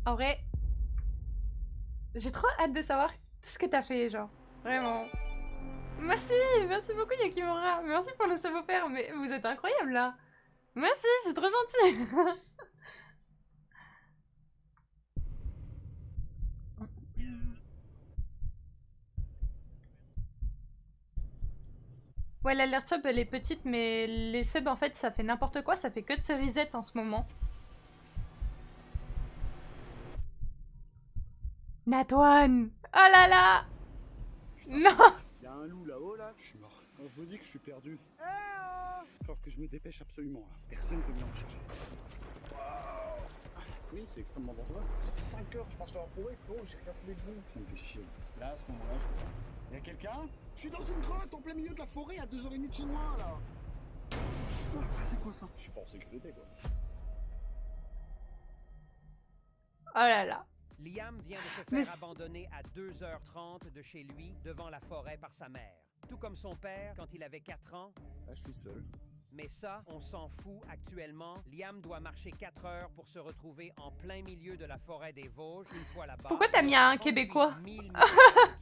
En vrai, j'ai trop hâte de savoir tout ce que t'as fait, genre. Vraiment. Merci, merci beaucoup Yakimura. Merci pour le sub offert, mais vous êtes incroyable là. Merci, c'est trop gentil. Ouais, l'alert sub elle est petite, mais les subs en fait ça fait n'importe quoi, ça fait que de se reset en ce moment. Natwan! Oh là là! Non! Il y a un loup là-haut là, je suis mort. Quand je vous dis que je suis perdu, il faut que je me dépêche absolument là. Personne peut venir me chercher. Oui, c'est extrêmement dangereux. Ça fait 5 heures que je marche dans la forêt, frérot, j'ai rien trouvé de bon. Ça me fait chier. Là, à ce moment-là, je peux pas. Il y a quelqu'un? Je suis dans une grotte en plein milieu de la forêt à 2h30 de chez moi là. C'est quoi ça? Je suis pas en sécurité quoi. Oh là là. Liam vient de se Mais faire abandonner à 2h30 de chez lui, devant la forêt, par sa mère. Tout comme son père, quand il avait 4 ans. Là, je suis seul. Mais ça, on s'en fout actuellement. Liam doit marcher 4 heures pour se retrouver en plein milieu de la forêt des Vosges, une fois là-bas. Pourquoi t'as mis un Québécois? 1000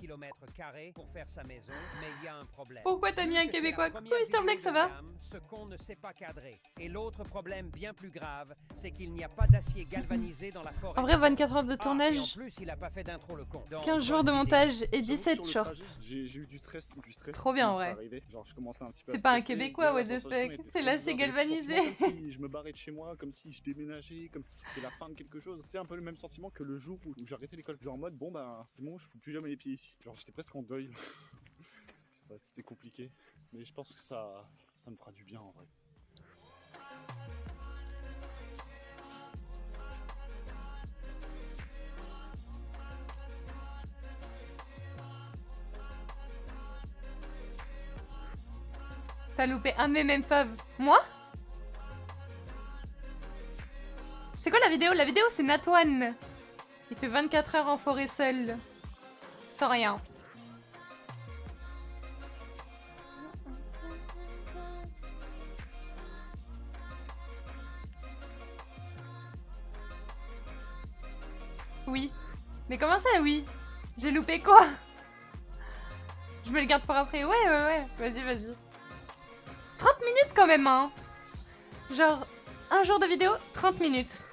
km² pour faire sa maison, mais il y a un problème. Pourquoi t'as mis un Québécois? Coucou Mister Black, ça va? Ce qu'on ne sait pas cadrer. Et l'autre problème bien plus grave, c'est qu'il n'y a pas d'acier galvanisé dans la forêt. En vrai, 24 heures de Et en tournage, plus, il a pas fait d'intro le con. Donc, 15 jours de bonne montage et J'avoue que 17 sur le shorts. trajet, J'ai eu du stress. Trop bien, quand ça ouais. arrivait. Genre, je commençais un petit peu à C'est pas un stresser. Québécois, what Déjà, la the sensation fuck. était C'est trop l'acier bizarre, le galvanisé. sentiment comme si je me barrais de chez moi, comme si je déménageais, comme si c'était la fin de quelque chose. C'est un peu le même sentiment que le jour où j'ai arrêté l'école. Genre en mode, bon bah c'est bon, je fous plus jamais les pieds ici. Genre j'étais presque en deuil. Je sais pas, c'était compliqué. Mais je pense que ça me fera du bien en vrai. T'as loupé un de mes mêmes faves. Moi? C'est quoi la vidéo? La vidéo c'est Natwan. Il fait 24 heures en forêt seul. Sans rien. Oui. Mais comment ça oui? J'ai loupé quoi? Je me le garde pour après. Ouais. Vas-y, vas-y. 30 minutes quand même, hein. Genre, un jour de vidéo, 30 minutes.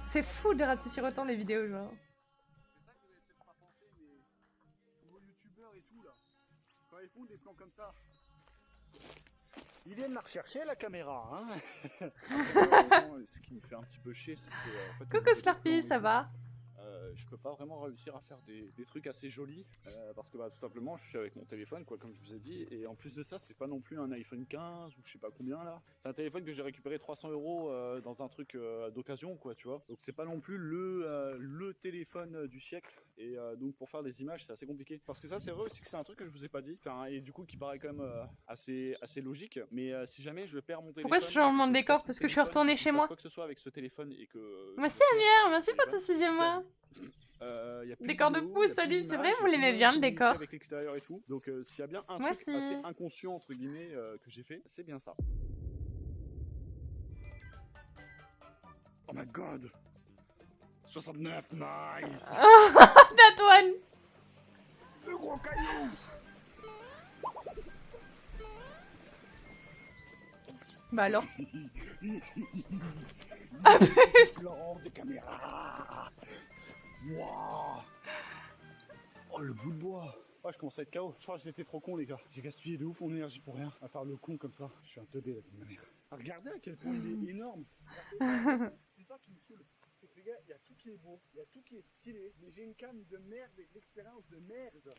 C'est fou de rater si autant les vidéos, genre. C'est ça que vous avez peut-être pas pensé, mais vos youtubeurs et tout là, quand ils font des plans comme ça, ils viennent la rechercher la caméra, hein. Ce qui me fait un petit peu chier, c'est que en fait, Coucou Slurpee, ça va? je peux pas vraiment réussir à faire des trucs assez jolis parce que bah, tout simplement je suis avec mon téléphone quoi, comme je vous ai dit, et en plus de ça c'est pas non plus un iPhone 15 ou je sais pas combien là, c'est un téléphone que j'ai récupéré 300 € dans un truc d'occasion quoi, tu vois, donc c'est pas non plus le téléphone du siècle, et donc pour faire des images c'est assez compliqué, parce que ça c'est vrai aussi que c'est un truc que je vous ai pas dit, enfin, et du coup qui paraît quand même assez logique, mais si jamais je perds mon téléphone, Pourquoi ce changement de décor? Parce que je suis retournée chez moi. quoi que ce soit avec ce téléphone et que Merci Amir, merci pour ton 6e mois. Décor de pouce, salut, c'est vrai, vous l'aimez bien le décor. avec l'extérieur et tout. Donc s'il y a bien un Merci. truc assez inconscient entre guillemets que j'ai fait, c'est bien ça. Oh my god, 69, nice. Natwan. Le gros caillou. Bah alors. L'angle des caméras. Wow. Oh le bout de bois. Oh, je commence à être KO. Je crois que j'étais trop con les gars. J'ai gaspillé de ouf mon énergie pour rien. À faire le con comme ça. Je suis un teubé la vie de ma mère. Regardez à quel point il est énorme. C'est ça qui me saoule. C'est que les gars, il y a tout qui est beau. Il y a tout qui est stylé. Mais j'ai une cam de merde et de l'expérience de merde.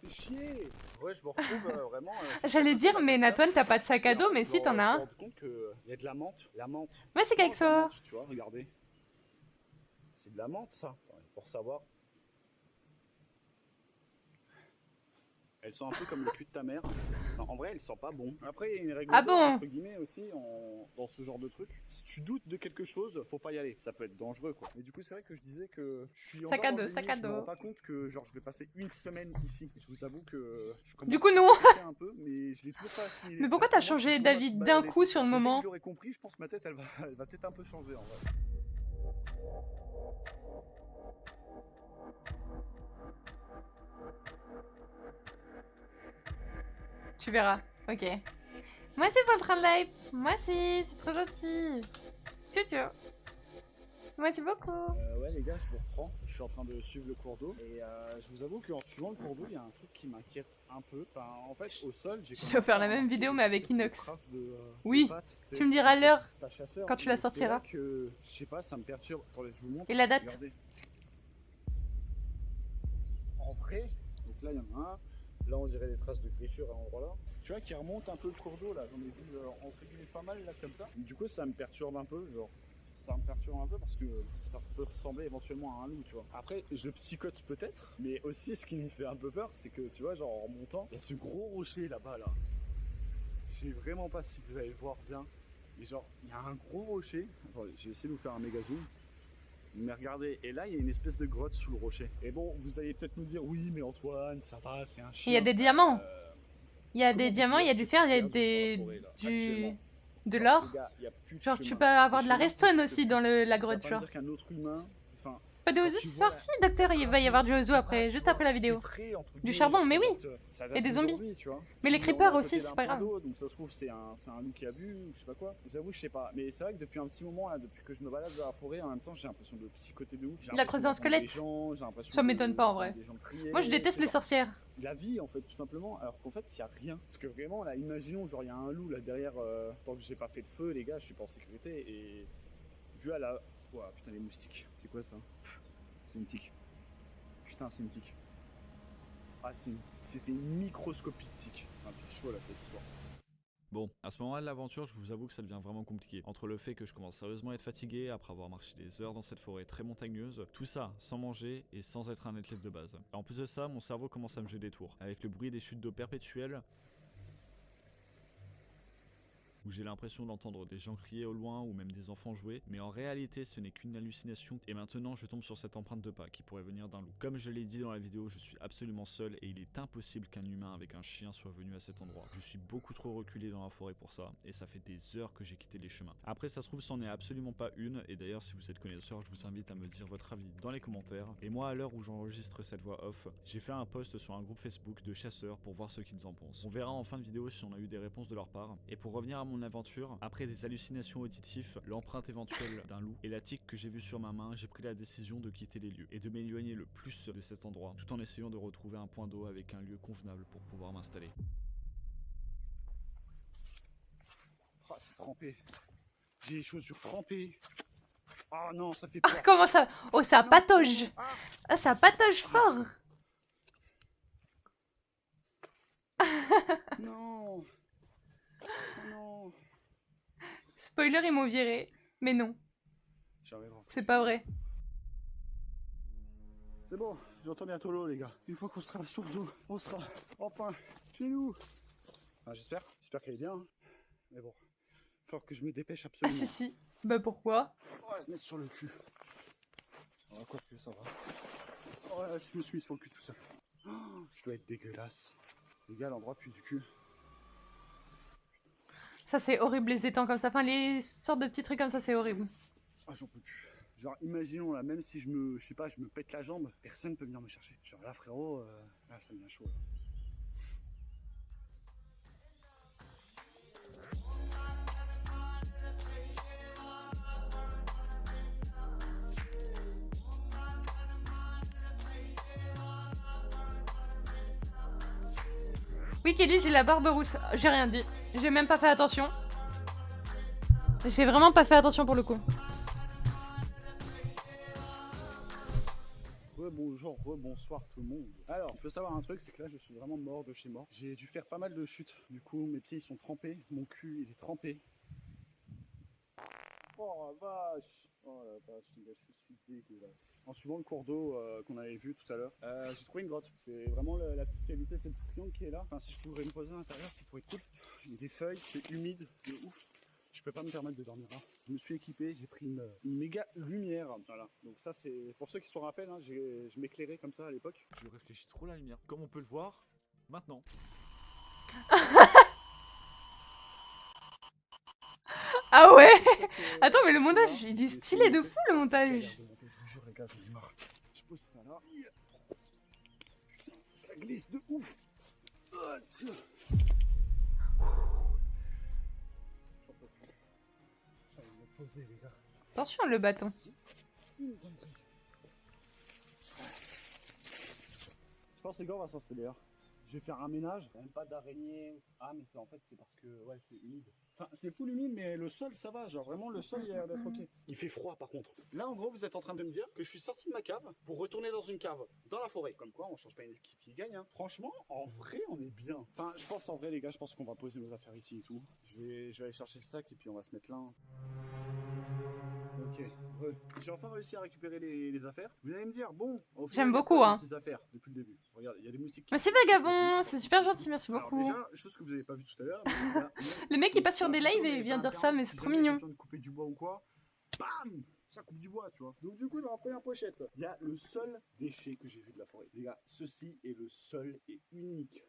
C'est chier. Ouais, je me retrouve vraiment... J'allais dire, mais Natwan, t'as pas de sac à dos, mais si t'en as un. Je me rends compte qu'il y a de la menthe. La menthe. Ouais, c'est quelque chose. Tu vois, regardez. C'est de la menthe ça. Pour savoir. Elles sont un peu comme le cul de ta mère. Non, en vrai, elles sont pas bon. Après, il y a une règle Ah bon, entre guillemets aussi dans ce genre de truc. Si tu doutes de quelque chose, faut pas y aller. Ça peut être dangereux quoi. Mais du coup, c'est vrai que je disais que je suis Sac à encore dos, dans le sac à déni. Je me dos. rends pas compte que genre je vais passer une semaine ici. Je vous avoue que je commence Du coup, non. à stresser un peu, mais je l'ai toujours pas assimilé. Mais pourquoi Pour t'as moi, changé c'est toujours d'avis un petit d'un balai. coup sur le Mais dès que moment? je l'aurais compris, je pense que ma tête elle va peut-être un peu changer en vrai. Tu verras. Ok. Moi c'est pour le train de live. Moi c'est trop gentil. Tchou. Merci beaucoup. Ouais les gars, je vous reprends. Je suis en train de suivre le cours d'eau et je vous avoue qu'en suivant le cours d'eau, il y a un truc qui m'inquiète un peu. Enfin, en fait, au sol, j'ai Je vais faire la même vidéo mais avec Inox. Oui, de pattes, tu me diras l'heure c'est un chasseur, quand tu la mais c'est sortiras. vrai que, je sais pas, ça me perturbe. Attendez, je vous montre. Et la date? Regardez. En vrai, donc là il y en a un. Là on dirait des traces de griffures à l'endroit là. Tu vois qui remonte un peu le cours d'eau là. J'en ai vu entre guillemets pas mal là comme ça. Du coup ça me perturbe un peu, genre. Ça me perturbe un peu parce que ça peut ressembler éventuellement à un loup, tu vois. Après, je psychote peut-être, mais aussi ce qui me fait un peu peur, c'est que tu vois, genre en remontant, il y a ce gros rocher là-bas là. Je sais vraiment pas si vous allez voir bien, mais genre il y a un gros rocher. Attendez, j'ai essayé de vous faire un méga zoom. Mais regardez, et là il y a une espèce de grotte sous le rocher. Et bon, vous allez peut-être me dire, oui, mais Antoine, ça va, c'est un chien. Il y a des diamants. Il y a des comment diamants, il y a du fer, il y a dans la forêt, là, actuellement. de l'or. Les gars, il y a plus de Genre tu chemin. peux avoir de la Le chemin, redstone c'est aussi que- dans la Ça va grotte, pas me genre. dire qu'un autre humain, enfin, Pas de quand ozu tu ce vois soir, si docteur, il va y avoir du ozu après, juste après la vidéo. c'est frais, entre Du guillemets, charbon, genre, mais ça oui. date- ça Et date des zombies. d'aujourd'hui, tu vois. Mais les Puis, on est creepers à aussi, côté c'est d'un pas point grave. d'eau, donc ça se trouve c'est un loup qui a bu, ou je sais pas quoi. J'avoue, je sais pas. Mais c'est vrai que depuis un petit moment, là, depuis que je me balade dans la forêt, en même temps, j'ai l'impression de psychoter de ouf. J'ai Il a creusé un l'impression d'entendre des squelette. gens, j'ai l'impression Ça de- m'étonne pas, en vrai. d'entendre des gens crier, Moi je déteste c'est les genre- sorcières. la vie en fait tout simplement, alors qu'en fait il n'y a rien. Parce que vraiment là, imaginons genre il y a un loup là derrière, tant que j'ai pas fait de feu les gars, je suis pas en sécurité et vu à la... Ouah putain les moustiques, c'est quoi ça? C'est une tique. Putain c'est une tique. Ah c'était une microscopique tique. Ah, c'est chaud là cette histoire. Bon, à ce moment-là de l'aventure, je vous avoue que ça devient vraiment compliqué. Entre le fait que je commence sérieusement à être fatigué après avoir marché des heures dans cette forêt très montagneuse, tout ça sans manger et sans être un athlète de base. Et en plus de ça, mon cerveau commence à me jouer des tours, avec le bruit des chutes d'eau perpétuelles, où j'ai l'impression d'entendre des gens crier au loin ou même des enfants jouer, mais en réalité ce n'est qu'une hallucination et maintenant je tombe sur cette empreinte de pas qui pourrait venir d'un loup. Comme je l'ai dit dans la vidéo, je suis absolument seul et il est impossible qu'un humain avec un chien soit venu à cet endroit. Je suis beaucoup trop reculé dans la forêt pour ça et ça fait des heures que j'ai quitté les chemins. Après ça se trouve c'en est absolument pas une et d'ailleurs si vous êtes connaisseur je vous invite à me dire votre avis dans les commentaires. Et moi à l'heure où j'enregistre cette voix off, j'ai fait un post sur un groupe Facebook de chasseurs pour voir ce qu'ils en pensent. On verra en fin de vidéo si on a eu des réponses de leur part. Et pour revenir à mon aventure, après des hallucinations auditives, l'empreinte éventuelle d'un loup et la tique que j'ai vue sur ma main, j'ai pris la décision de quitter les lieux et de m'éloigner le plus de cet endroit, tout en essayant de retrouver un point d'eau avec un lieu convenable pour pouvoir m'installer. Ah c'est trempé. J'ai les chaussures trempées. Ah non ça fait peur. Comment ça? Oh ça Non. patauge. Ah. Ah ça patauge fort. Non. Non. Spoiler ils m'ont viré. Mais non, J'arrive à- c'est pas vrai. C'est bon, j'entends bientôt l'eau les gars. Une fois qu'on sera sur l'eau, on sera enfin chez nous. Enfin, j'espère qu'elle est bien. Hein. Mais bon, il faut que je me dépêche Ah absolument. si. Bah pourquoi? On va se mettre sur le cul. On va quoi que ça va. Ouais, je me suis mis sur le cul tout seul. Oh, je dois être dégueulasse. Les gars, l'endroit pue du cul. Ça c'est horrible les étangs comme ça. Enfin les sortes de petits trucs comme ça c'est horrible. Ah, j'en peux plus. Genre, imaginons là, même si je me pète la jambe, personne peut venir me chercher. Genre là, frérot, là, ça devient chaud. Là. Oui Kelly j'ai la barbe rousse. J'ai rien dit. J'ai même pas fait attention. J'ai vraiment pas fait attention pour le coup. Bonjour, bonsoir tout le monde. Alors, il faut savoir un truc, c'est que là je suis vraiment mort de chez mort. J'ai dû faire pas mal de chutes. Du coup, mes pieds ils sont trempés, mon cul il est trempé. Oh la vache! Oh la vache, les gars, je suis dégueulasse. En suivant le cours d'eau qu'on avait vu tout à l'heure, j'ai trouvé une grotte. C'est vraiment la petite cavité, c'est le petit triangle qui est là. Enfin, si je pourrais me poser à l'intérieur, ça pourrait être cool. Il y a des feuilles, c'est humide, de ouf. Je peux pas me permettre de dormir là. Je me suis équipé, j'ai pris une méga lumière. Voilà. Donc ça c'est pour ceux qui se rappellent, hein, je m'éclairais comme ça à l'époque. Je réfléchis trop à la lumière, comme on peut le voir maintenant. Ah ouais. C'est ça que- Attends, mais le tu montage, vois, il est et stylé de c'est- fou, le c'est montage. galère de monter, je vous jure, les gars, j'en ai marre. Je pose ça là. Ça glisse de ouf. Ah, tiens. J'en peux plus. J'arrive à me poser, les gars. Attention, le bâton. Une dinguerie. Je pense que les gars, on va s'installer là. Je vais faire un ménage. Même pas d'araignée. Ah, mais c'est en fait, c'est parce que ouais, c'est humide. Enfin, c'est full humide, mais le sol, ça va. Genre, vraiment, le sol, il a l'air d'être ok. Il fait froid, par contre. Là, en gros, vous êtes en train de me dire que je suis sorti de ma cave pour retourner dans une cave, dans la forêt. Comme quoi, on change pas une équipe qui gagne. Hein. Franchement, en vrai, on est bien. Enfin, je pense en vrai, les gars, je pense qu'on va poser nos affaires ici et tout. Je vais aller chercher le sac et puis on va se mettre là. Ok, j'ai enfin réussi à récupérer les affaires. Vous allez me dire, bon, au final, J'aime il y a beaucoup, quoi dans hein. ces affaires depuis le début. Regarde, il y a des moustiques. Merci Vagabond, c'est super gentil, merci Alors beaucoup. déjà, chose que vous avez pas vu tout à l'heure. mais il y a- Le mec il passe sur des lives et il vient dire ça, mais c'est trop mignon. Si jamais j'ai besoin de couper du bois ou quoi, bam, ça coupe du bois, tu vois. Donc du coup, dans la première pochette, il y a le seul déchet que j'ai vu de la forêt. Les gars, ceci est le seul et unique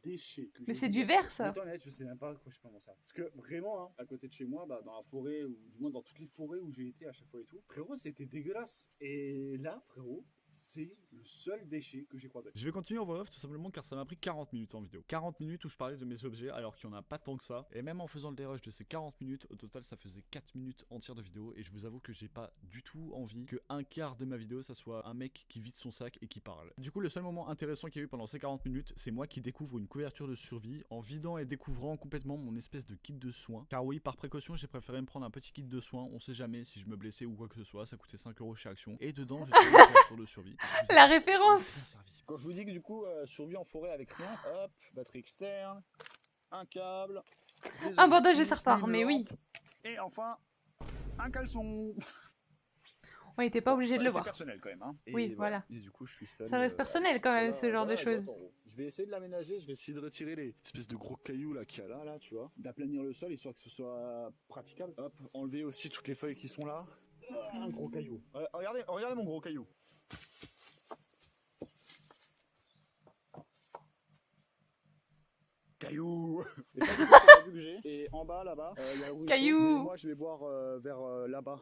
déchet que j'ai Mais c'est vu du de la forêt. verre, ça. Pour être honnête, je sais même pas à quoi je peux m'en servir. Parce que vraiment, hein, à côté de chez moi, bah, dans la forêt, ou du moins dans toutes les forêts où j'ai été à chaque fois et tout, frérot, c'était dégueulasse. Et là, frérot, c'est le seul déchet que j'ai croisé. Je vais continuer en voix off tout simplement car ça m'a pris 40 minutes en vidéo. 40 minutes où je parlais de mes objets alors qu'il n'y en a pas tant que ça. Et même en faisant le dérush de ces 40 minutes, au total ça faisait 4 minutes entières de vidéo. Et je vous avoue que j'ai pas du tout envie que un quart de ma vidéo ça soit un mec qui vide son sac et qui parle. Du coup le seul moment intéressant qu'il y a eu pendant ces 40 minutes, c'est moi qui découvre une couverture de survie en vidant et découvrant complètement mon espèce de kit de soins. Car oui, par précaution j'ai préféré me prendre un petit kit de soins, on sait jamais si je me blessais ou quoi que ce soit, ça coûtait 5 € chez Action. Et dedans j'ai trouvé une couverture de survie. La référence. Quand je vous dis que du coup, survie en forêt avec rien, hop, batterie externe, un câble, des Un bandage et objectifs, ça repart, une mais oui. lampe, et enfin, un caleçon. On était pas obligé de le C'est voir. personnel quand même. Hein. Et Oui, voilà. Et du coup, je suis seul. Ça reste personnel quand même, ce genre de voilà, choses. Je vais essayer de l'aménager, je vais essayer de retirer les espèces de gros cailloux là qu'il y a là, tu vois. D'aplanir le sol histoire que ce soit praticable. Hop, enlever aussi toutes les feuilles qui sont là. Un gros caillou. Regardez mon gros caillou. Caillou. Et ça, du coup, c'est la vue que j'ai. Et en bas, là-bas, il y a le ruisseau. Caillou. Mais moi, je vais boire vers là-bas.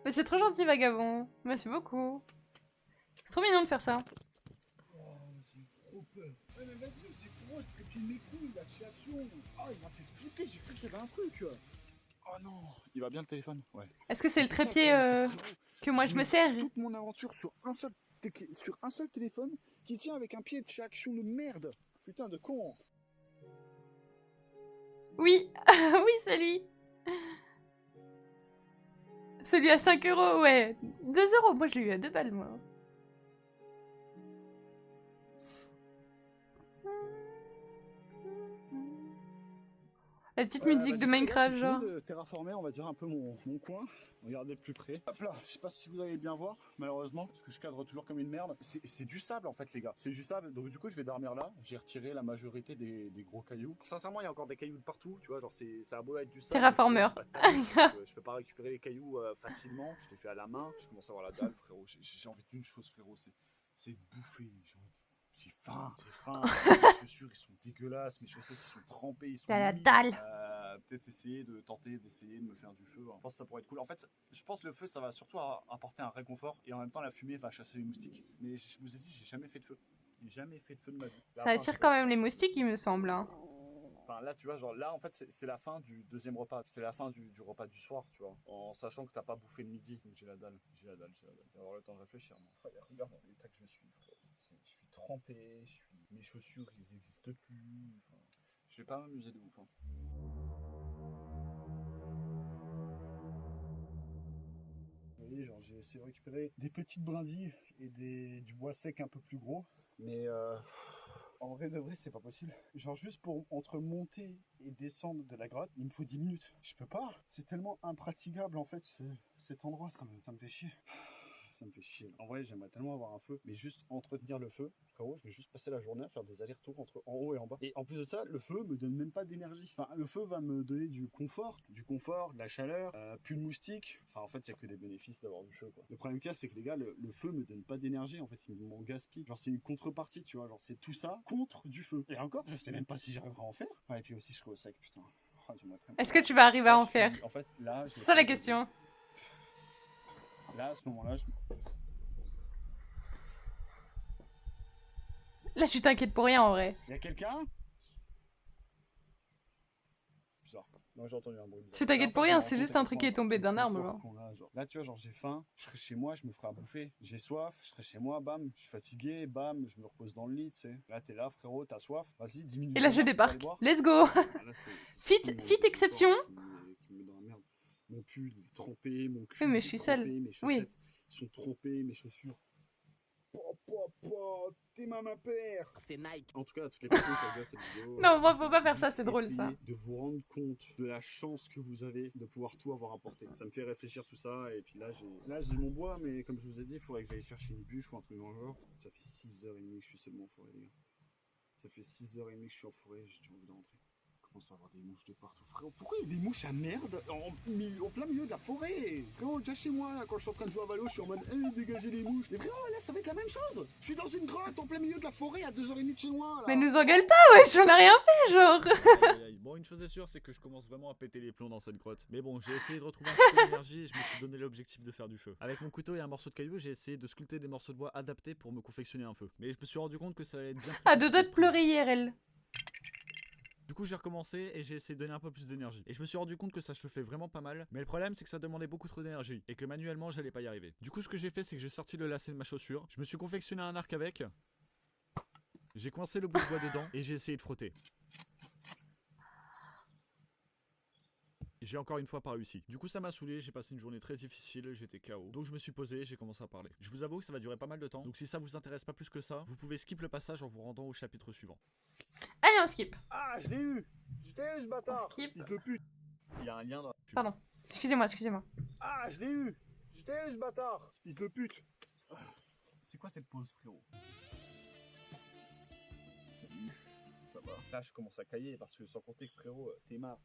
Mais c'est trop gentil Vagabond. Merci beaucoup. C'est trop mignon de faire ça. Oh, j'ai trop peur. Ouais, mais vas-y, c'est gros, je trépille mes couilles là de chez Action. Oh, il m'a fait flipper, j'ai cru qu'il y avait un truc. Oh non. Il va bien le téléphone? Ouais. Est-ce que c'est le ça, trépied c'est frérot. que moi je me mets sers? toute mon aventure sur un seul téléphone qui tient avec un pied de chez Action de merde. Putain de con. Oui, oui, c'est lui. Celui à 5 €, ouais. 2 €, moi je l'ai eu à 2 balles, moi. La petite musique de Minecraft, genre. De terraformer, on va dire un peu mon coin. Regardez de plus près. Hop là, je sais pas si vous allez bien voir, malheureusement, parce que je cadre toujours comme une merde. C'est du sable en fait, les gars. C'est du sable. Donc du coup, je vais dormir là. J'ai retiré la majorité des gros cailloux. Sincèrement, il y a encore des cailloux de partout. Tu vois, genre ça a beau être du sable. Terraformeur. Je peux pas récupérer les cailloux facilement. Je les fais à la main. Je commence à avoir la dalle, frérot. J'ai envie d'une chose, frérot, c'est de bouffer. J'ai faim. Mes chaussures, ils sont dégueulasses. Mes chaussettes, ils sont trempées. Ils sont T'as la humides. dalle. Peut-être essayer de me faire du feu. Je pense que ça pourrait être cool. En fait, je pense que le feu, ça va surtout apporter un réconfort. Et en même temps, la fumée va chasser les moustiques. Mais je vous ai dit, j'ai jamais fait de feu. J'ai jamais fait de feu de ma vie. Ça attire quand même les moustiques, il me semble. Hein. Enfin, là, tu vois, genre là, en fait, c'est la fin du deuxième repas. C'est la fin du repas du soir, tu vois. En sachant que t'as pas bouffé le midi. Donc j'ai la dalle. Je vais avoir le temps de réfléchir. Moi. Regarde l'état que je suis. Je suis trempé. Mes chaussures, ils existent plus. Enfin, je vais pas m'amuser de ouf. Hein. Vous voyez, genre, j'ai essayé de récupérer des petites brindilles et du bois sec un peu plus gros. Mais en vrai de vrai, c'est pas possible. Genre juste pour entre monter et descendre de la grotte, il me faut 10 minutes. Je peux pas. C'est tellement impraticable en fait cet endroit, ça me fait chier. Ça me fait chier. En vrai, j'aimerais tellement avoir un feu, mais juste entretenir le feu. Frérot, je vais juste passer la journée à faire des allers-retours entre en haut et en bas. Et en plus de ça, le feu me donne même pas d'énergie. Enfin, le feu va me donner du confort, de la chaleur, plus de moustiques. Enfin, en fait, il y a que des bénéfices d'avoir du feu, quoi. Le problème qu'il y a, c'est que les gars, le feu me donne pas d'énergie. En fait, il m'en gaspille. Genre, c'est une contrepartie, tu vois. Genre, c'est tout ça contre du feu. Et encore, je sais même pas si j'arriverai à en faire. Ouais, et puis aussi, je serai au sec, putain. j'aimerais très- Est-ce que tu vas arriver à Là, en je faire? suis- En fait, là, je C'est vais ça la faire- question. Là, à ce moment-là, Là, tu t'inquiètes pour rien en vrai. il y a quelqu'un? Bizarre. Non, j'ai entendu un bruit bizarre. Tu t'inquiètes Là, en pour fait, je rien, me rends c'est compte juste à un quel truc point, qui est tombé le d'un arbre, confort genre. qu'on a, genre. Là, tu vois, genre, j'ai faim, je serai chez moi, je me ferai à bouffer. J'ai soif, je serai chez moi, bam, je suis fatigué, bam, je me repose dans le lit, tu sais. Là, t'es là, frérot, t'as soif. Vas-y, 10 minutes. Et là, de je marche, tu peux aller débarque. boire. Let's go. Ah, là, c'est Fit- surtout mon fit confort exception. qui me met dans la merde. Mon pull, il est trempé, mon cul, Oui, mais il je est suis seule. trempé, mes Oui. chaussettes, ils sont trempés, mes chaussures. T'es ma père. C'est Nike. En tout cas, à toutes les personnes qui regardent cette vidéo. Non, moi, faut pas faire ça, juste c'est drôle, ça. essayez de vous rendre compte de la chance que vous avez de pouvoir tout avoir à portée. Ça me fait réfléchir tout ça, et puis là, j'ai mon bois, mais comme je vous ai dit, il faudrait que j'aille chercher une bûche ou un truc dans le genre. Ça fait 6h30 que je suis seulement en forêt, les gars. Ça fait 6h30 que je suis en forêt, j'ai déjà envie de rentrer. Commence à avoir des mouches de partout, frérot. Pourquoi il y a des mouches à merde en plein milieu de la forêt? Frérot, déjà chez moi, là, quand je suis en train de jouer à Valo, je suis en mode dégagez les mouches. Mais frérot, là, ça va être la même chose. Je suis dans une grotte en plein milieu de la forêt à 2h30 de chez moi. Là. Mais nous engueule pas, ouais, j'en ai rien fait, genre. Aïe, aïe, aïe. Bon, une chose est sûre, c'est que je commence vraiment à péter les plombs dans cette grotte. Mais bon, j'ai essayé de retrouver un petit peu d'énergie et je me suis donné l'objectif de faire du feu. Avec mon couteau et un morceau de caillou, j'ai essayé de sculpter des morceaux de bois adaptés pour me confectionner un feu. Mais je me suis rendu compte que ça allait être bien. À deux doigts de pleurer IRL. Du coup, j'ai recommencé et j'ai essayé de donner un peu plus d'énergie. Et je me suis rendu compte que ça se fait vraiment pas mal. Mais le problème, c'est que ça demandait beaucoup trop d'énergie et que manuellement, j'allais pas y arriver. Du coup, ce que j'ai fait, c'est que j'ai sorti le lacet de ma chaussure. Je me suis confectionné un arc avec. J'ai coincé le bout de bois dedans et j'ai essayé de frotter. J'ai encore une fois pas réussi. Du coup, ça m'a saoulé, j'ai passé une journée très difficile, j'étais KO. Donc je me suis posé et j'ai commencé à parler. Je vous avoue que ça va durer pas mal de temps. Donc si ça vous intéresse pas plus que ça, vous pouvez skip le passage en vous rendant au chapitre suivant. Allez, on skip. Ah, je l'ai eu. Je t'ai eu, ce bâtard. On skip. Fils de pute. Il y a un lien dans la pub. Pardon. Excusez-moi, excusez-moi. Ah, je l'ai eu. Je t'ai eu, ce bâtard. Fils de pute. C'est quoi cette pause, frérot? Salut. Ça va. Là, je commence à cailler parce que sans compter que, frérot, t'es marre.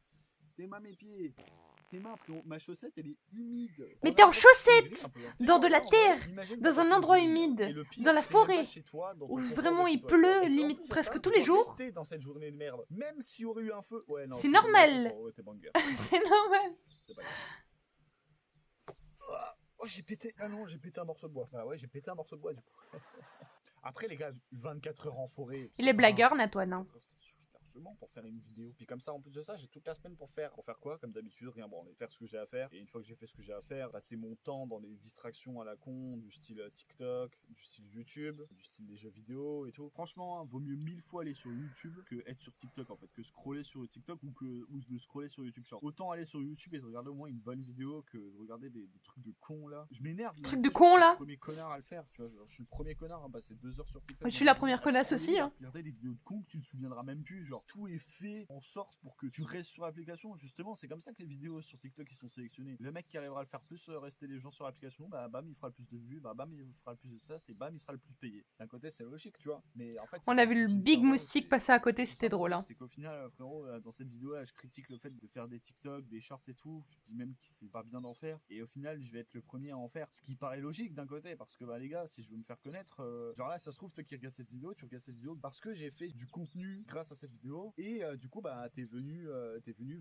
T'es marre mes pieds. T'es marre, frérot. Ma chaussette, elle est humide. Mais On t'es a en un peu chaussettes, gris un peu, hein. dans Tu sais, de la en vrai, terre, imagine dans que un c'est endroit une journée, humide, et le pire, dans la c'est même pas forêt, chez toi, dans où ton confort vraiment de chez il toi, tu vois. pleut, Et en limite plus de presque ça, tous tu les dois jours. rester dans cette journée de merde. Même s'il y aurait eu un feu. Ouais, non, C'est bon, normal. ouais, t'es banger. C'est normal. C'est pas grave. Oh, j'ai pété. Ah non, j'ai pété un morceau de bois. Ah ouais, j'ai pété un morceau de bois du coup. Après, les gars, 24 heures en forêt. Il est blagueur, Natoine. Hein. Ça suffit largement pour faire une vidéo. Puis comme ça, en plus de ça, j'ai toute la semaine pour faire. Pour faire quoi? Comme d'habitude, rien branler. Faire ce que j'ai à faire. Et une fois que j'ai fait ce que j'ai à faire, passer mon temps dans des distractions à la con, du style TikTok, du style YouTube, du style des jeux vidéo et tout. Franchement, hein, vaut mieux 1000 fois aller sur YouTube que être sur TikTok en fait. Que scroller sur TikTok ou de scroller sur YouTube Short. Autant aller sur YouTube et de regarder au moins une bonne vidéo que de regarder des trucs de con là. Je m'énerve. mais Truc tu de sais, con, je suis là. le premier connard à le faire. Tu vois, genre, je suis le premier connard à passer 2 heures sur TikTok. Je suis la première connasse aussi, hein. Regarder des vidéos de cons que tu te souviendras même plus. Genre, tout est fait en sorte pour que tu restes sur l'application. Justement, c'est comme ça que les vidéos sur TikTok ils sont sélectionnées. Le mec qui arrivera à le faire plus rester les gens sur l'application, bah bam, il fera le plus de vues, bah bam, il fera le plus de tests et bam, il sera le plus payé. D'un côté, c'est logique, tu vois. Mais en fait, On a vu le big moustique passer à côté, c'était drôle. Hein. C'est qu'au final, frérot, dans cette vidéo là, je critique le fait de faire des TikTok, des shorts et tout. Je dis même que c'est pas bien d'en faire. Et au final, je vais être le premier à en faire. Ce qui paraît logique d'un côté, parce que bah les gars, si je veux me faire connaître, genre là, ça se trouve, toi qui regardes cette vidéo, tu regardes cette vidéo parce que j'ai fait du contenu grâce à cette vidéo. Et du coup, bah t'es venu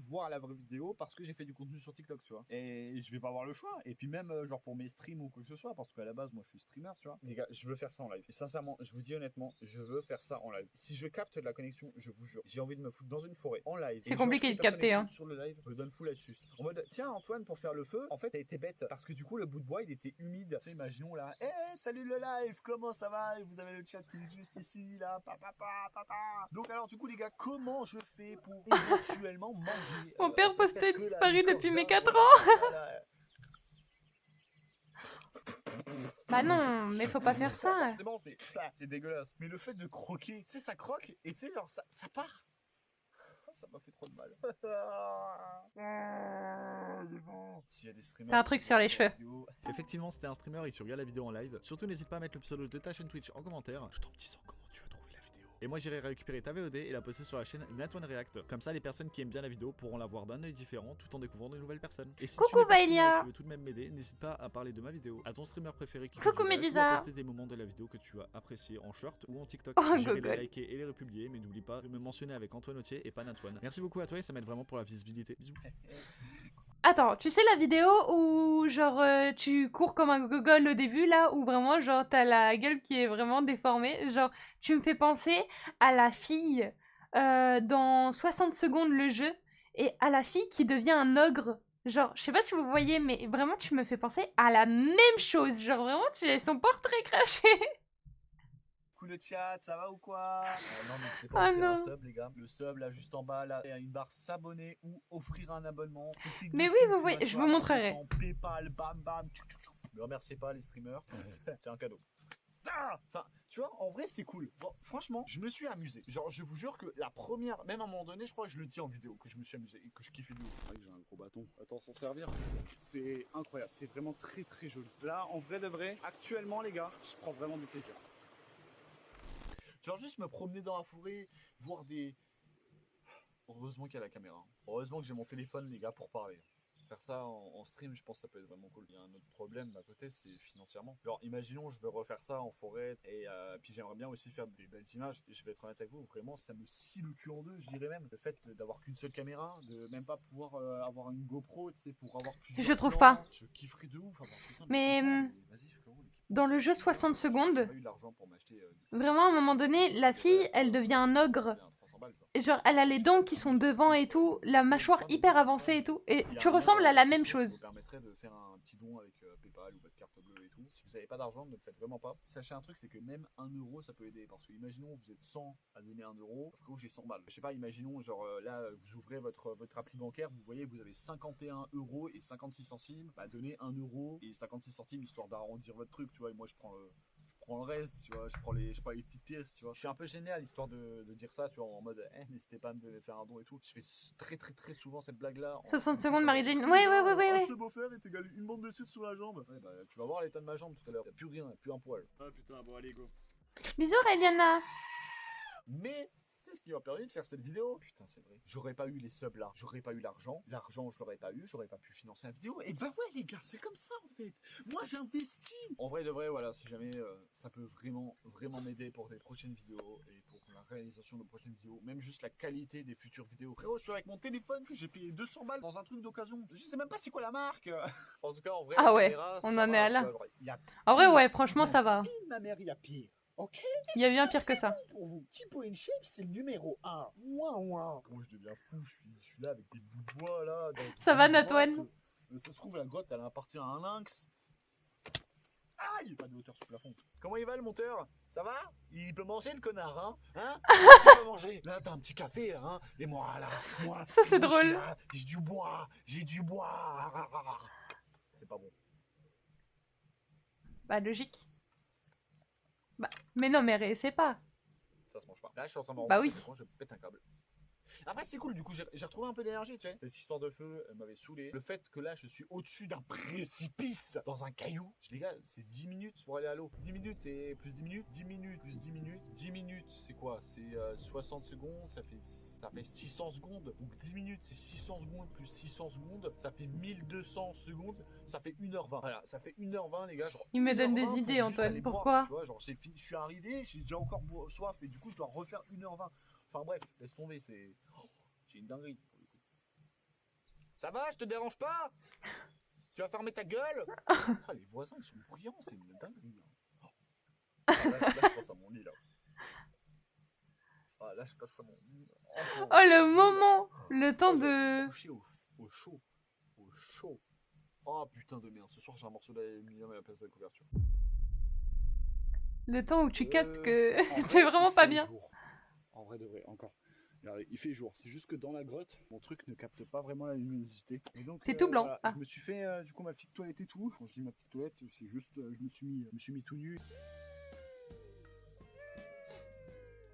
voir la vraie vidéo parce que j'ai fait du contenu sur TikTok, tu vois. Et je vais pas avoir le choix. Et puis même genre pour mes streams ou quoi que ce soit, parce qu'à la base, moi je suis streamer, tu vois. Les gars, je veux faire ça en live. Et sincèrement, je vous dis honnêtement, je veux faire ça en live. Si je capte de la connexion, je vous jure, j'ai envie de me foutre dans une forêt en live. C'est Et compliqué genre, de capter, personne hein. sur le live, me donne full astuce. En mode, tiens Antoine, pour faire le feu, en fait, t'as été bête parce que du coup, le bout de bois il était humide. Tu sais, imaginons là, salut le live, comment ça va? Et vous avez le chat qui est juste ici, là, papa. Donc, alors, du coup, les gars, comment je fais pour éventuellement manger Mon père parce postait que là, disparu les depuis cordes mes là, 4 voilà, ans. voilà. Bah non, mais faut pas faire ça. Forcément, c'est dégueulasse. Mais le fait de croquer, tu sais, ça croque et tu sais, genre, ça part. Ça m'a fait trop de mal. S'il y a des streamers T'as un truc qui sur les regardent la cheveux. vidéo, Effectivement, c'était un streamer et tu regardes la vidéo en live. Surtout, n'hésite pas à mettre le pseudo de ta chaîne Twitch en commentaire, tout en me disant comment tu as trouvé la vidéo. Et moi j'irai récupérer ta VOD et la poster sur la chaîne Natwan React. Comme ça les personnes qui aiment bien la vidéo pourront la voir d'un œil différent tout en découvrant de nouvelles personnes. Et si tu Coucou n'es pas streamer et Baelia. que tu veux tout de même m'aider, n'hésite pas à parler de ma vidéo à ton streamer préféré qui Coucou fait du live, ou Medusa. à poster des moments de la vidéo que tu as apprécié en short ou en TikTok. Oh, J'irai les Google. liker et les republier, mais n'oublie pas de me mentionner avec Antoine Autier et pas Natwan. Merci beaucoup à toi et ça m'aide vraiment pour la visibilité. Bisous. Attends, tu sais la vidéo où genre tu cours comme un gogol au début là, où vraiment genre t'as la gueule qui est vraiment déformée, genre tu me fais penser à la fille dans 60 secondes le jeu et à la fille qui devient un ogre. Genre, je sais pas si vous voyez, mais vraiment tu me fais penser à la même chose. Genre vraiment tu as son portrait craché. Le chat, ça va ou quoi? Non, n'hésitez Ah pas à faire non. un sub, les gars. Le sub, là, juste en bas, là, il y a une barre s'abonner ou offrir un abonnement. Tu cliques Mais dessus, oui, tu oui, vas je sur vous la montrerai. barre de PayPal, bam, bam, tchou, tchou, tchou. Ne remerciez pas les streamers. C'est un cadeau. Ah, enfin, tu vois, en vrai, c'est cool. Bon, franchement, je me suis amusé. Genre, je vous jure que la première, même à un moment donné, je crois que je le dis en vidéo, que je me suis amusé et que je kiffe vidéo. C'est vrai que j'ai un gros bâton. Attends, s'en servir. C'est incroyable, c'est vraiment très très joli. Là, en vrai de vrai, actuellement les gars, je prends vraiment du plaisir. Genre, juste me promener dans la forêt, voir des. Heureusement qu'il y a la caméra. Heureusement que j'ai mon téléphone, les gars, pour parler. Faire ça en stream, je pense que ça peut être vraiment cool. Il y a un autre problème à côté, c'est financièrement. Genre, imaginons, je veux refaire ça en forêt et puis j'aimerais bien aussi faire des belles images. Et je vais être honnête avec vous, vraiment, ça me scie le cul en deux, je dirais même. Le fait d'avoir qu'une seule caméra, de même pas pouvoir avoir une GoPro, tu sais, pour avoir plusieurs. Je trouve plans. pas. Je kifferais de ouf. Avoir putain de Mais, plans, vas-y, frérot, l'équipe. Dans le jeu 60 secondes, J'ai pas eu l'argent pour m'acheter, vraiment à un moment donné, la fille, elle devient un ogre. 300 balles, quoi. Et genre, elle a les dents qui sont devant et tout, la mâchoire hyper avancée et tout. Et tu ressembles à la même chose. Ça vous permettrait de faire un petit don avec PayPal ou votre carte bleue et tout. Si vous n'avez pas d'argent, ne le faites vraiment pas. Sachez un truc, c'est que même 1 euro, ça peut aider. Parce que imaginons, vous êtes 100 à donner 1 euro. Frérot, j'ai 100 balles. Je sais pas, imaginons, genre là, vous ouvrez votre appli bancaire, vous voyez, vous avez 51 euros et 56 centimes. Bah, donnez 1 euro et 56 centimes histoire d'arrondir votre truc, tu vois. Et moi, je prends le reste, tu vois, je prends les petites pièces, tu vois. Je suis un peu gêné à l'histoire de dire ça, tu vois, en mode, n'hésitez pas à me faire un don et tout. Je fais très souvent cette blague-là. 60 secondes, Mary Jane. Ouais. Un sub offert est égal une bande de sucre sur la jambe. Ouais, bah, tu vas voir l'état de ma jambe tout à l'heure. Y'a plus rien, y'a plus un poil. Ah putain, bon allez go. Bisous, Eliana. Mais c'est ce qui m'a permis de faire cette vidéo. Putain, c'est vrai. J'aurais pas eu les subs là. J'aurais pas eu l'argent. L'argent, je l'aurais pas eu. J'aurais pas pu financer la vidéo. Et bah ouais, les gars, c'est comme ça en fait. Moi, j'investis. En vrai de vrai, voilà, si jamais ça peut vraiment m'aider pour des prochaines vidéos et pour la réalisation de prochaines vidéos, même juste la qualité des futures vidéos. Frérot, je suis avec mon téléphone que j'ai payé 200 balles dans un truc d'occasion. Je sais même pas c'est quoi la marque. En tout cas, en vrai, Ah la ouais, caméra, on ça en est va, à là. tu vois, il y a En vrai, ouais, franchement, ça va. ma mère, il y a pire. Ok. Il y a bien pire que ça. Pour vous, Tipo and Shape, c'est le numéro 1. Ouin. Comment je deviens fou, je suis là avec des bouts de bois là. Ça va, Natwan? Ça se trouve, la grotte, elle appartient à un lynx. Aïe, il n'y a pas de hauteur sur le plafond. Comment il va le monteur? Ça va? Il peut manger le connard, hein? Il peut manger. Là, t'as un petit café, hein? Et moi, là, moi. Ça, c'est moi, je drôle. suis là, j'ai du bois. C'est pas bon. Bah, logique. Bah, mais non, mais réessaie pas. Ça se mange pas. Là, je suis en train de me Bah rendre oui. compte que quand je pète un câble. Après, c'est cool, du coup, j'ai retrouvé un peu d'énergie, tu sais. Cette histoire de feu, elle m'avait saoulé. Le fait que là, je suis au-dessus d'un précipice, dans un caillou. Les gars, c'est 10 minutes pour aller à l'eau. 10 minutes et plus 10 minutes. 10 minutes plus 10 minutes. 10 minutes, c'est quoi? C'est 60 secondes, ça fait 600 secondes. Donc 10 minutes, c'est 600 secondes plus 600 secondes. Ça fait 1200 secondes. Ça fait 1h20. Voilà, ça fait 1h20, les gars. Genre, Il me donne 1h20 des pour idées, juste Antoine. aller boire, Pourquoi? tu vois, genre, je suis arrivé, j'ai déjà encore soif. Et du coup, je dois refaire 1h20. Enfin bref, laisse tomber, c'est une dinguerie. Ça va, je te dérange pas? Tu vas fermer ta gueule? Ah, les voisins, ils sont bruyants, c'est une dinguerie. Oh. Ah, là, je pense à mon lit, là. Ah, là, je passe à mon lit. Oh, le moment! Le temps de... Couché au chaud. Au chaud. Oh, putain de merde. Ce soir, j'ai un morceau d'aluminium à la place de la couverture. Le temps où tu captes En que vrai, t'es vraiment il pas fait bien. jour. En vrai de vrai, encore. Alors, il fait jour. C'est juste que dans la grotte, mon truc ne capte pas vraiment la luminosité. Et donc, T'es tout blanc. voilà, Ah. je me suis fait du coup ma petite toilette et tout. Quand je dis ma petite toilette, c'est juste, je me suis mis tout nu.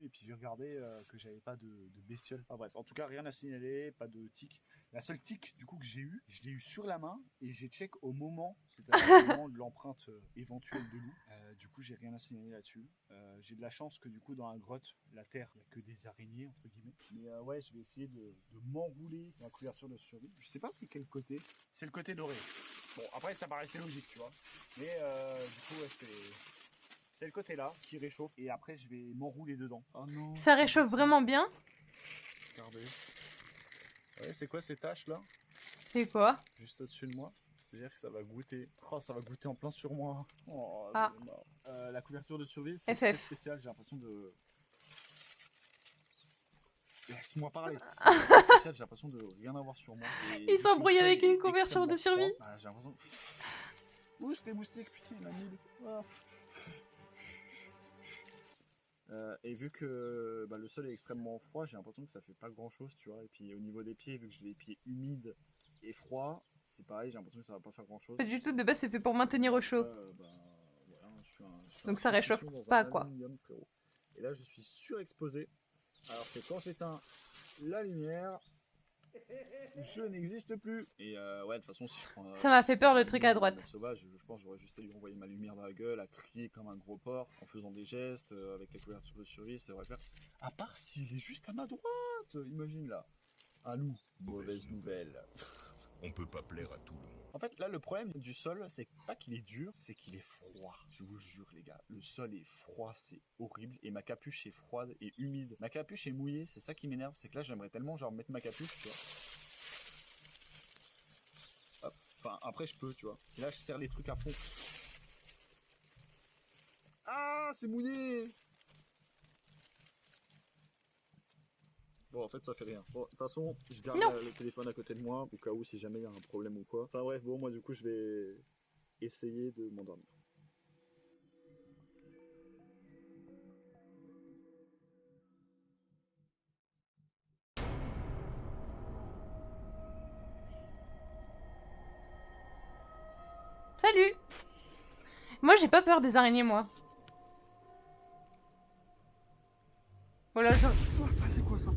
Et puis j'ai regardé que j'avais pas de bestioles. Enfin bref, en tout cas rien à signaler, pas de tic. La seule tic du coup que j'ai eu, je l'ai eu sur la main et j'ai check au moment, c'est-à-dire au moment de l'empreinte éventuelle de loup. Du coup j'ai rien à signaler là-dessus. J'ai de la chance que du coup dans la grotte, la terre, il n'y a que des araignées entre guillemets. Mais ouais, je vais essayer de m'enrouler la couverture de survie. Je sais pas c'est quel côté. C'est le côté doré. Bon après ça paraissait logique tu vois. Mais du coup ouais, c'est le côté là qui réchauffe et après je vais m'enrouler dedans. Oh non. Ça réchauffe vraiment bien. Regardez. Ouais, c'est quoi ces taches là? C'est quoi? Juste au-dessus de moi. C'est-à-dire que ça va goûter. Oh, ça va goûter en plein sur moi. Oh, Ah. j'en ai marre. La couverture de survie, c'est FF. très spécial. J'ai l'impression de. Laisse-moi parler. C'est très spécial. J'ai l'impression de rien avoir sur moi. Et Il vu s'embrouille que le avec sol une est couverture de extrêmement survie. froid, j'ai l'impression. Ouh, c'était moustique, putain, il m'a mis. Ah. Et vu que le sol est extrêmement froid, j'ai l'impression que ça fait pas grand chose, tu vois. Et puis au niveau des pieds, vu que j'ai les pieds humides et froids, c'est pareil, j'ai l'impression que ça va pas faire grand chose. Pas du tout, de base c'est fait pour maintenir au chaud. Voilà, je suis Donc ça réchauffe pas, quoi. Frérot. Et là, je suis surexposé. Alors que quand j'éteins la lumière, je n'existe plus. Et ouais, de toute façon, si je prends. Ça m'a fait peur le truc à droite. Sauvage, je pense que j'aurais juste à lui envoyer ma lumière dans la gueule, à crier comme un gros porc, en faisant des gestes, avec la couverture de survie, ça aurait fait. À part s'il est juste à ma droite, imagine là. Un loup, mauvaise nouvelle. On peut pas plaire à tout le monde. En fait, là, le problème du sol, c'est pas qu'il est dur, c'est qu'il est froid. Je vous jure, les gars, le sol est froid, c'est horrible. Et ma capuche est froide et humide. Ma capuche est mouillée, c'est ça qui m'énerve. C'est que là, j'aimerais tellement, genre, mettre ma capuche, tu vois. Hop. Enfin, après, je peux, tu vois. Et là, je serre les trucs à fond. Ah, c'est mouillé! Bon, en fait, ça fait rien. Bon, de toute façon, je garde le téléphone à côté de moi, au cas où, si jamais il y a un problème ou quoi. Enfin bref, bon, moi, du coup, je vais essayer de m'endormir. Salut! Moi j'ai pas peur des araignées, moi. Voilà, je... C'est quoi ça?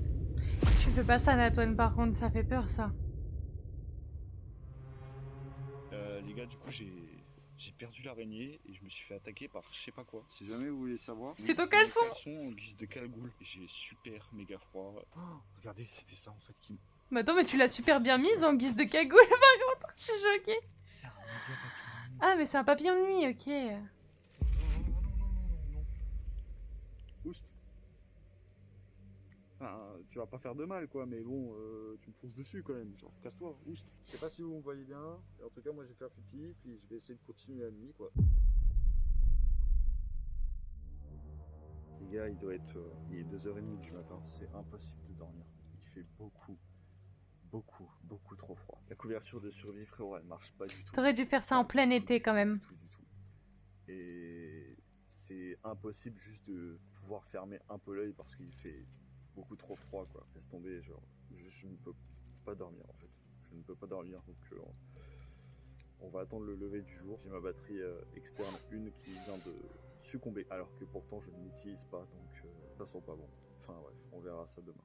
Tu fais pas ça, Nathan, par contre, ça fait peur, ça. Les gars, du coup, j'ai perdu l'araignée et je me suis fait attaquer par je sais pas quoi. Si jamais vous voulez savoir. C'est ton mon caleçon! En guise de cagoule. J'ai super méga froid. Oh, regardez, c'était ça en fait qui me. Mais attends, mais tu l'as super bien mise en guise de cagoule, par contre, je suis choquée. C'est un méga papillon. Ah, mais c'est un papillon de nuit, ok. Non. Oust. Enfin, tu vas pas faire de mal quoi, mais bon, tu me fonces dessus quand même, genre casse-toi, oust. Je sais pas si vous me voyez bien, en tout cas moi je vais faire pipi, puis je vais essayer de continuer la nuit quoi. Les gars, il est 2h30 du matin, c'est impossible de dormir. Il fait beaucoup trop froid. La couverture de survie, frérot, elle marche pas du tout. T'aurais dû faire ça en plein été quand même. Du tout. Et c'est impossible juste de pouvoir fermer un peu l'œil parce qu'il fait beaucoup trop froid quoi. Laisse tomber, genre, je ne peux pas dormir en fait. Je ne peux pas dormir donc on va attendre le lever du jour. J'ai ma batterie externe, une qui vient de succomber alors que pourtant je ne l'utilise pas donc ça sent pas bon. Enfin bref, on verra ça demain.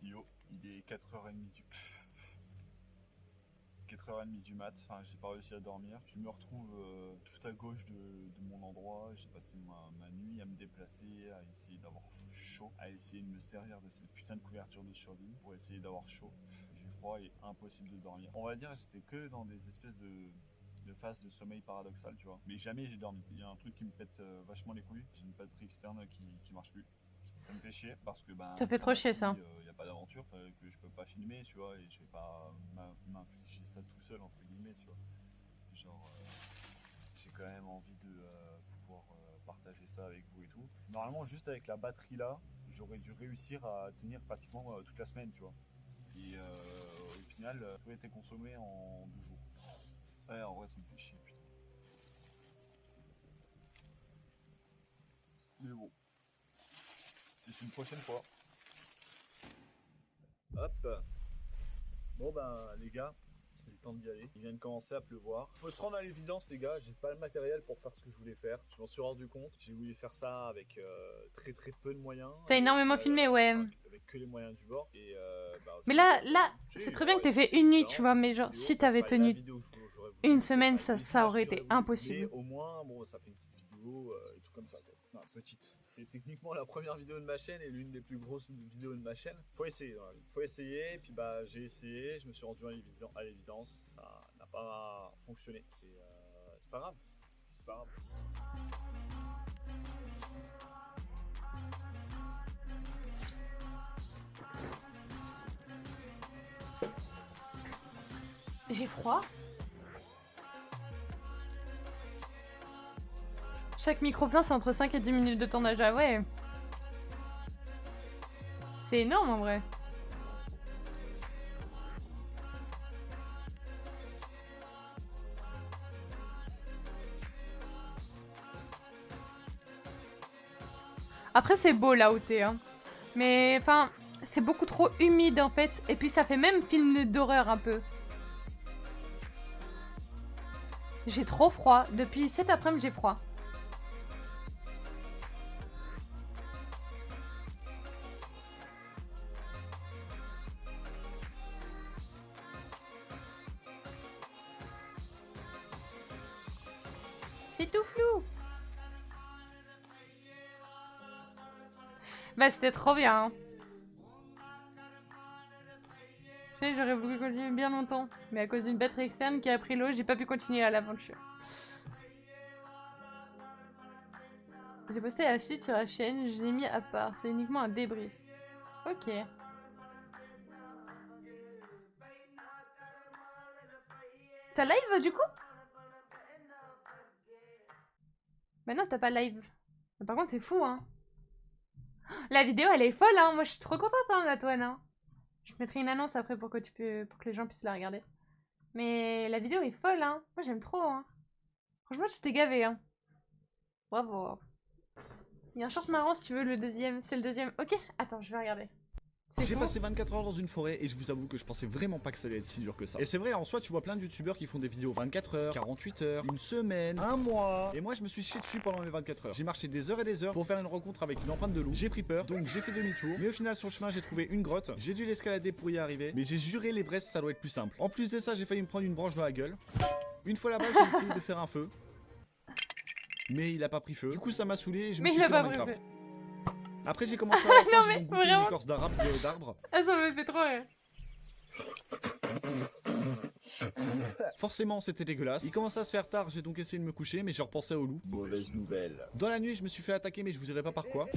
Yo, il est 4h30 4h30 du mat, enfin j'ai pas réussi à dormir. Je me retrouve tout à gauche de mon endroit, j'ai passé ma nuit à me déplacer, à essayer d'avoir chaud, à essayer de me servir de cette putain de couverture de survie pour essayer d'avoir chaud. J'ai froid et impossible de dormir. On va dire que j'étais que dans des espèces de phases de sommeil paradoxal, tu vois. Mais jamais j'ai dormi. Il y a un truc qui me pète vachement les couilles, j'ai une batterie externe qui marche plus. Ça me fait chier parce que Ça fait trop chier, ça. Y a pas d'aventure que je peux pas filmer, tu vois, et je vais pas m'infliger ça tout seul entre guillemets, tu vois. Genre j'ai quand même envie de pouvoir partager ça avec vous et tout. Normalement juste avec la batterie là, j'aurais dû réussir à tenir pratiquement toute la semaine, tu vois. Et au final, tout a été consommé en 2 jours. Ouais, en vrai ça me fait chier, putain. Mais bon. C'est une prochaine fois. Hop. Bon ben les gars, j'ai eu le temps d'y aller. Il vient de commencer à pleuvoir. Faut se rendre à l'évidence, les gars, j'ai pas le matériel pour faire ce que je voulais faire. Je m'en suis rendu compte. J'ai voulu faire ça avec très peu de moyens. T'as énormément filmé, ouais. Avec que les moyens du bord. Et, Mais là, c'est très bien que t'aies fait une nuit, tu vois, mais genre, si t'avais tenu une semaine, ça aurait été impossible. Mais au moins, bon, ça fait une petite vidéo et tout comme ça, quoi. Enfin, petite. C'est techniquement la première vidéo de ma chaîne et l'une des plus grosses vidéos de ma chaîne. Faut essayer, voilà. Faut essayer. Et puis bah j'ai essayé, je me suis rendu à l'évidence, ça n'a pas fonctionné. C'est pas grave. C'est pas grave. J'ai froid. Chaque micro-plan, c'est entre 5 et 10 minutes de tournage. Ah ouais. C'est énorme en vrai. Après, c'est beau là où t'es, hein. Mais enfin, c'est beaucoup trop humide en fait. Et puis ça fait même film d'horreur un peu. J'ai trop froid. Depuis cet après-midi, j'ai froid. C'est tout flou. Bah c'était trop bien. Hein. J'aurais voulu continuer bien longtemps, mais à cause d'une batterie externe qui a pris l'eau, j'ai pas pu continuer à l'aventure. J'ai posté la suite sur la chaîne, je l'ai mis à part, c'est uniquement un débrief. Ok. T'as live du coup? Bah non, t'as pas live. Mais par contre, c'est fou, hein. La vidéo, elle est folle, hein. Moi, je suis trop contente, hein, Natoine, hein. Je mettrai une annonce après pour que les gens puissent la regarder. Mais la vidéo est folle, hein. Moi, j'aime trop, hein. Franchement, tu t'es gavé, hein. Bravo. Il y a un short marrant, si tu veux, le deuxième. C'est le deuxième. Ok, attends, je vais regarder. J'ai passé 24 heures dans une forêt et je vous avoue que je pensais vraiment pas que ça allait être si dur que ça. Et c'est vrai, en soi, tu vois plein de youtubeurs qui font des vidéos 24 heures, 48 heures, une semaine, un mois. Et moi, je me suis chié dessus pendant les 24 heures. J'ai marché des heures et des heures pour faire une rencontre avec une empreinte de loup. J'ai pris peur, donc j'ai fait demi-tour. Mais au final, sur le chemin, j'ai trouvé une grotte. J'ai dû l'escalader pour y arriver. Mais j'ai juré, les Brest, ça doit être plus simple. En plus de ça, j'ai failli me prendre une branche dans la gueule. Une fois là-bas, j'ai essayé de faire un feu. Mais il a pas pris feu. Du coup, ça m'a saoulé et je me suis fait dans Minecraft. Après j'ai commencé à non mais goûter une écorce d'arbre. Ah ça me fait trop rire. Forcément c'était dégueulasse. Il commençait à se faire tard, j'ai donc essayé de me coucher mais je repensais au loup. Mauvaise nouvelle. Dans la nuit je me suis fait attaquer mais je vous dirai pas par quoi.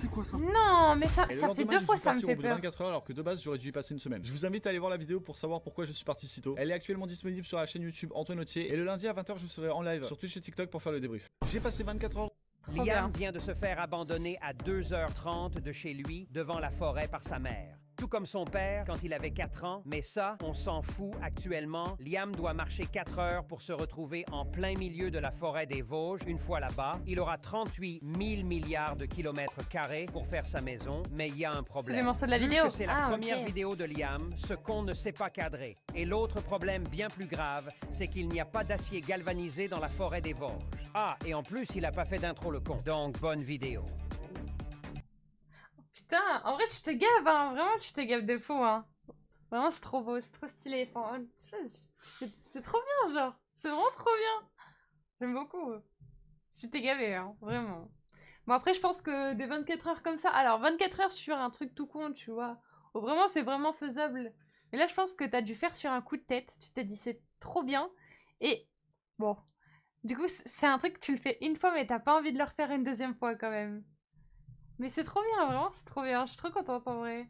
C'est quoi ça? Non mais ça Et fait 2 fois ça me fait au bout de peur. 24 heures alors que de base j'aurais dû y passer une semaine. Je vous invite à aller voir la vidéo pour savoir pourquoi je suis parti si tôt. Elle est actuellement disponible sur la chaîne YouTube Antoine Autier et le lundi à 20 h je serai en live sur Twitch et TikTok pour faire le débrief. J'ai passé 24 heures. Trop Liam bien. vient de se faire abandonner à 2h30 de chez lui, devant la forêt par sa mère. Tout comme son père quand il avait 4 ans, mais ça, on s'en fout actuellement. Liam doit marcher 4 heures pour se retrouver en plein milieu de la forêt des Vosges. Une fois là-bas, il aura 38 000 milliards de kilomètres carrés pour faire sa maison, mais il y a un problème. C'est des morceaux de la Vu vidéo. que c'est la Ah, première ok. vidéo de Liam, ce con ne sait pas cadrer. Et l'autre problème bien plus grave, c'est qu'il n'y a pas d'acier galvanisé dans la forêt des Vosges. Ah, et en plus, il a pas fait d'intro le con. Donc, bonne vidéo. Putain, en vrai tu te gaves, hein. Vraiment tu te gaves de fou, hein. Vraiment c'est trop beau, c'est trop stylé. Enfin, c'est trop bien, genre. C'est vraiment trop bien. J'aime beaucoup. Tu t'es gavé, hein. Vraiment. Bon après je pense que des 24 heures comme ça... Alors 24 heures sur un truc tout con, tu vois. Où vraiment c'est vraiment faisable. Mais là je pense que t'as dû faire sur un coup de tête. Tu t'es dit c'est trop bien. Et bon. Du coup c'est un truc que tu le fais une fois mais t'as pas envie de le refaire une deuxième fois quand même. Mais c'est trop bien, vraiment, c'est trop bien. Je suis trop contente en vrai.